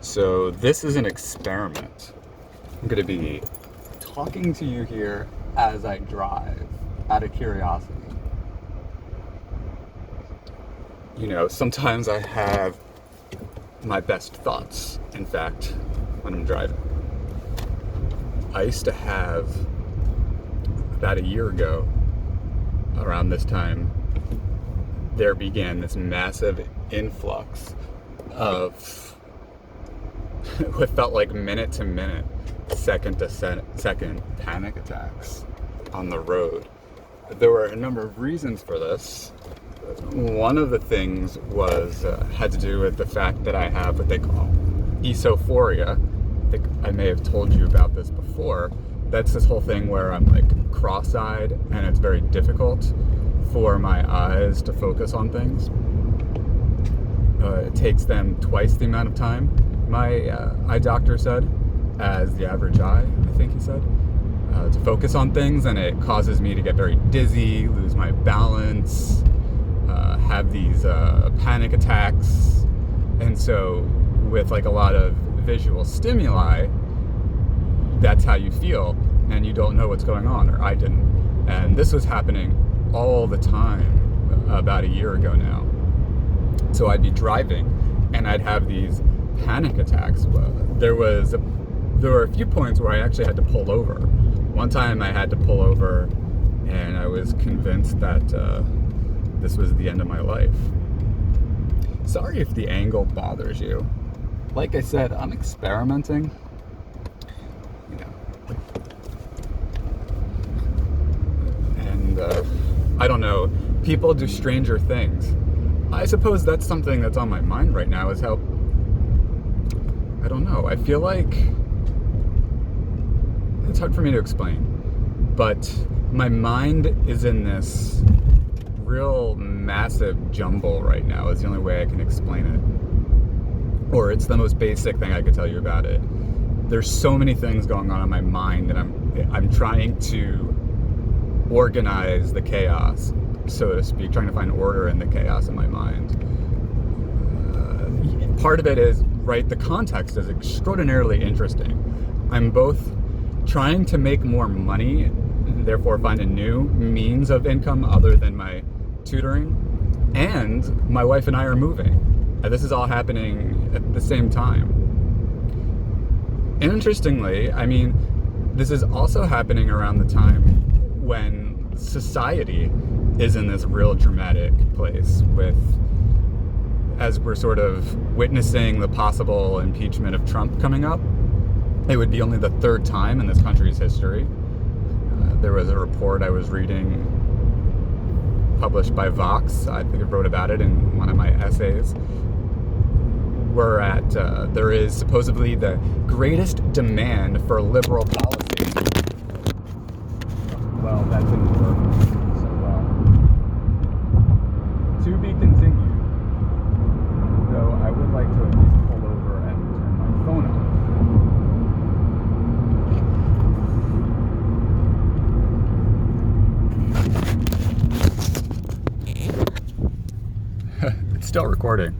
So this is an experiment. I'm going to be talking to you here as I drive out of curiosity. You know, sometimes I have my best thoughts, in fact, when I'm driving. I used to have, about a year ago, around this time, there began this massive influx of what felt like minute to minute, second to second panic attacks on the road. There were a number of reasons for this. One of the things was had to do with the fact that I have what they call esophoria. I think I may have told you about this before. That's this whole thing where I'm like cross-eyed and it's very difficult for my eyes to focus on things. It takes them twice the amount of time, my eye doctor said, as the average eye, I think he said, to focus on things, and it causes me to get very dizzy, lose my balance, have these panic attacks. And so with like a lot of visual stimuli, that's how you feel, and you don't know what's going on, or I didn't. And this was happening all the time about a year ago now. So I'd be driving and I'd have these panic attacks. There were a few points where I actually had to pull over. One time I had to pull over and I was convinced that this was the end of my life. Sorry if the angle bothers you. Like I said, I'm experimenting. You know. And I don't know, people do stranger things. I suppose that's something that's on my mind right now, is how, I don't know, I feel like, it's hard for me to explain, but my mind is in this real massive jumble right now, is the only way I can explain it. Or it's the most basic thing I could tell you about it. There's so many things going on in my mind, and I'm trying to organize the chaos, so to speak, trying to find order in the chaos in my mind. Part of it is, right, the context is extraordinarily interesting. I'm both trying to make more money, and therefore find a new means of income other than my tutoring, and my wife and I are moving. And this is all happening at the same time. Interestingly, I mean, this is also happening around the time when society is in this real dramatic place as we're sort of witnessing the possible impeachment of Trump coming up. It would be only the third time in this country's history. There was a report I was reading published by Vox, I think I wrote about it in one of my essays, where there is supposedly the greatest demand for liberal policy. Well, that didn't work so well. To be continued. Though I would like to at least pull over and turn my phone off. It's still recording.